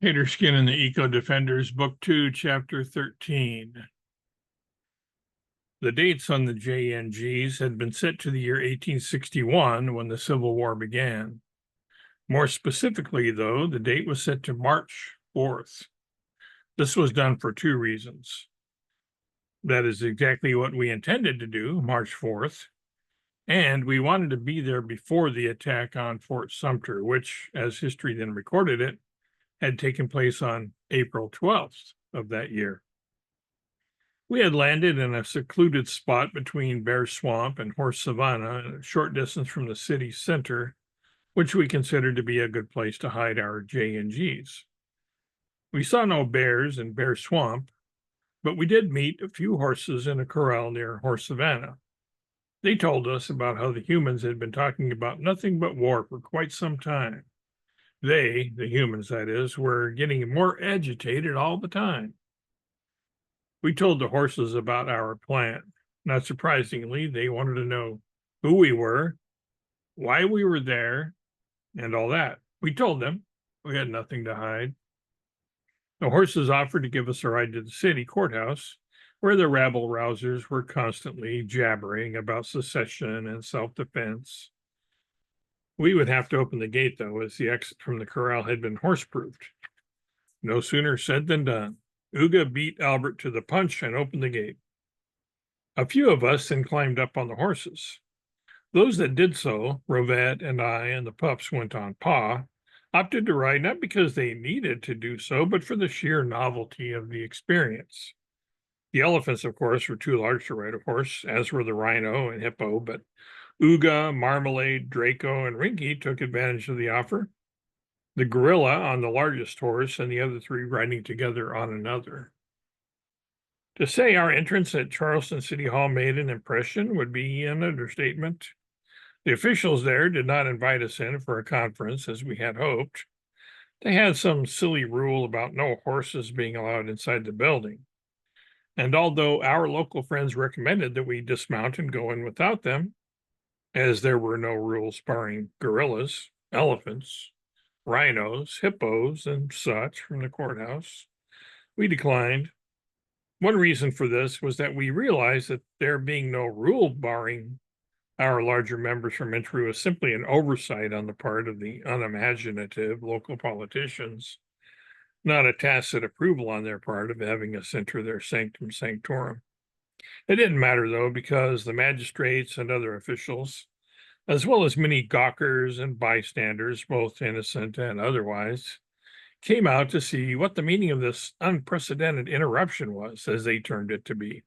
Taterskin and the Eco Defenders, Book 2, Chapter 13. The dates on the JNGs had been set to the year 1861 when the Civil War began. More specifically, though, the date was set to March 4th. This was done for two reasons. That is exactly what we intended to do, March 4th, and we wanted to be there before the attack on Fort Sumter, which, as history then recorded it, had taken place on April 12th of that year. We had landed in a secluded spot between Bear Swamp and Horse Savannah, a short distance from the city center, which we considered to be a good place to hide our J&Gs. We saw no bears in Bear Swamp, but we did meet a few horses in a corral near Horse Savannah. They told us about how the humans had been talking about nothing but war for quite some time. They, the humans that is, were getting more agitated all the time. We told the horses about our plan. Not surprisingly, they wanted to know who we were, why we were there, and all that. We told them we had nothing to hide. The horses offered to give us a ride to the city courthouse, where the rabble-rousers were constantly jabbering about secession and self-defense. We would have to open the gate, though, as the exit from the corral had been horse-proofed. No sooner said than done. Uga beat Albert to the punch and opened the gate. A few of us then climbed up on the horses. Those that did so, Rovette and I and the pups went on paw, opted to ride not because they needed to do so, but for the sheer novelty of the experience. The elephants, of course, were too large to ride a horse, as were the rhino and hippo, but Uga, Marmalade, Draco, and Rinky took advantage of the offer. The gorilla on the largest horse and the other three riding together on another. To say our entrance at Charleston City Hall made an impression would be an understatement. The officials there did not invite us in for a conference as we had hoped. They had some silly rule about no horses being allowed inside the building. And although our local friends recommended that we dismount and go in without them, as there were no rules barring gorillas, elephants, rhinos, hippos, and such from the courthouse, we declined. One reason for this was that we realized that there being no rule barring our larger members from entry was simply an oversight on the part of the unimaginative local politicians, not a tacit approval on their part of having us enter their sanctum sanctorum. It didn't matter, though, because the magistrates and other officials, as well as many gawkers and bystanders, both innocent and otherwise, came out to see what the meaning of this unprecedented interruption was, as they termed it to be.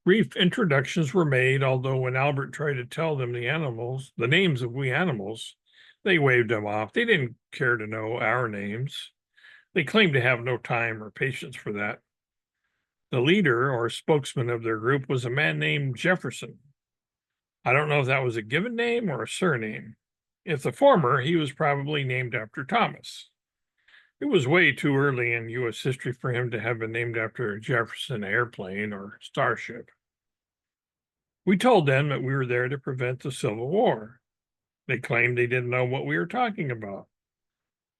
Brief introductions were made, although when Albert tried to tell them the names of we animals, they waved him off. They didn't care to know our names. They claimed to have no time or patience for that. The leader or spokesman of their group was a man named Jefferson. I don't know if that was a given name or a surname. If the former, he was probably named after Thomas. It was way too early in U.S. history for him to have been named after a Jefferson airplane or starship. We told them that we were there to prevent the Civil War. They claimed they didn't know what we were talking about.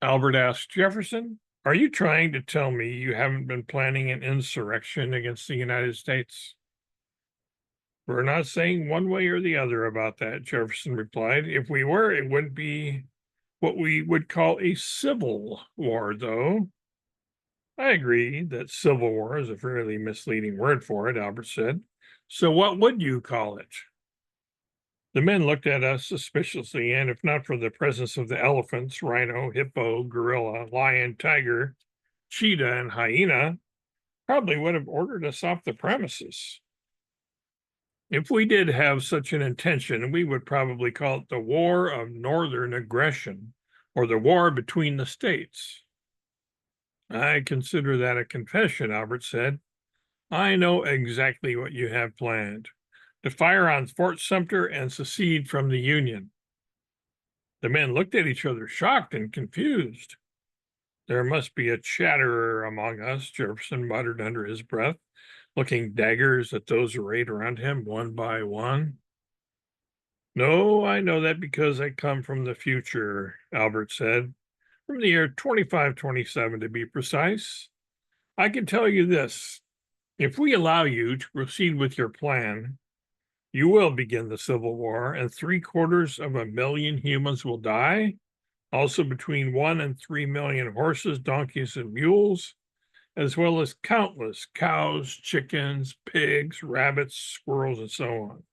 Albert asked Jefferson, "Are you trying to tell me you haven't been planning an insurrection against the United States?" "We're not saying one way or the other about that," Jefferson replied. "If we were, it wouldn't be what we would call a civil war, though." "I agree that civil war is a fairly misleading word for it," Albert said. "So what would you call it?" The men looked at us suspiciously, and if not for the presence of the elephants, rhino, hippo, gorilla, lion, tiger, cheetah, and hyena, probably would have ordered us off the premises. If we did have such an intention, we would probably call it the War of Northern Aggression, or the War between the States. "I consider that a confession," Albert said. "I know exactly what you have planned: to fire on Fort Sumter and secede from the Union." The men looked at each other, shocked and confused. "There must be a chatterer among us," Jefferson muttered under his breath, looking daggers at those arrayed around him one by one. "No, I know that because I come from the future," Albert said. from the year 2527 to be precise. I can tell you this. If we allow you to proceed with your plan, you will begin the Civil War, and 750,000 humans will die. Also, between 1 and 3 million horses, donkeys, and mules, as well as countless cows, chickens, pigs, rabbits, squirrels, and so on.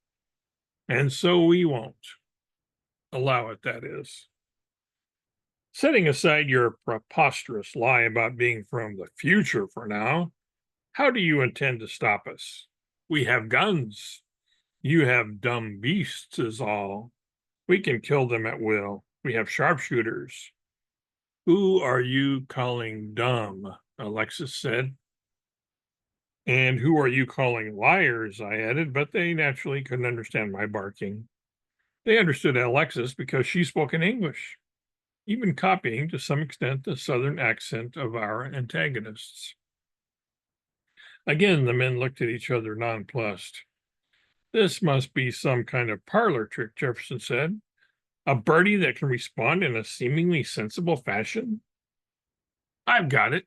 And so we won't allow it, that is. Setting aside your preposterous lie about being from the future for now, how do you intend to stop us? We have guns. You have dumb beasts, is all. We can kill them at will. We have sharpshooters. Who are you calling dumb? Alexis said. And who are you calling liars? I added, but they naturally couldn't understand my barking. They understood Alexis because she spoke in English, even copying to some extent the southern accent of our antagonists. Again, the men looked at each other nonplussed. This must be some kind of parlor trick, Jefferson said. A birdie that can respond in a seemingly sensible fashion? I've got it.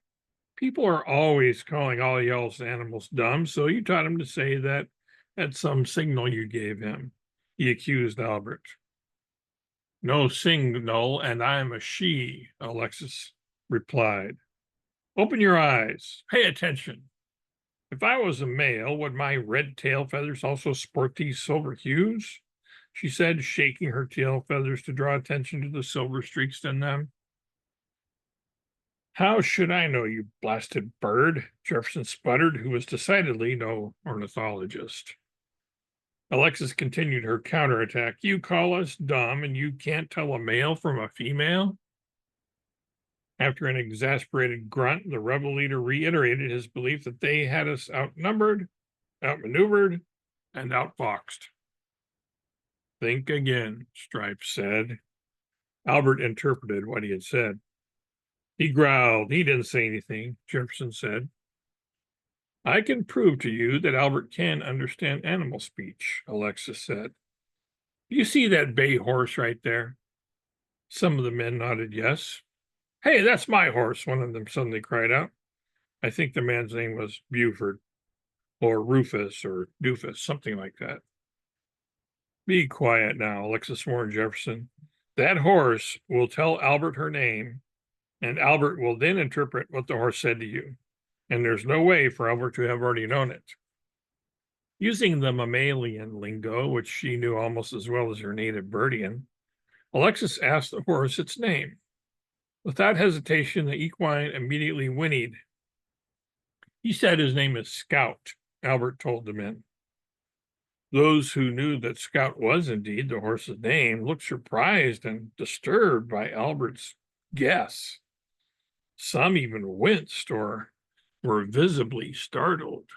People are always calling all y'all's animals dumb, so you taught him to say that at some signal you gave him, he accused Albert. No signal, and I'm a she, Alexis replied. Open your eyes. Pay attention. If I was a male, would my red tail feathers also sport these silver hues? She said, shaking her tail feathers to draw attention to the silver streaks in them. How should I know, you blasted bird? Jefferson sputtered, who was decidedly no ornithologist. Alexis continued her counterattack. You call us dumb, and you can't tell a male from a female? After an exasperated grunt, the rebel leader reiterated his belief that they had us outnumbered, outmaneuvered, and outfoxed. Think again, Stripes said. Albert interpreted what he had said. He growled. He didn't say anything, Jefferson said. I can prove to you that Albert can understand animal speech, Alexis said. You see that bay horse right there? Some of the men nodded yes. Hey, that's my horse, one of them suddenly cried out. I think the man's name was Buford, or Rufus, or Doofus, something like that. Be quiet now, Alexis warned Jefferson. That horse will tell Albert her name, and Albert will then interpret what the horse said to you. And there's no way for Albert to have already known it. Using the mammalian lingo, which she knew almost as well as her native Birdian, Alexis asked the horse its name. Without hesitation, the equine immediately whinnied. He said his name is Scout, Albert told the men. Those who knew that Scout was indeed the horse's name looked surprised and disturbed by Albert's guess. Some even winced or were visibly startled.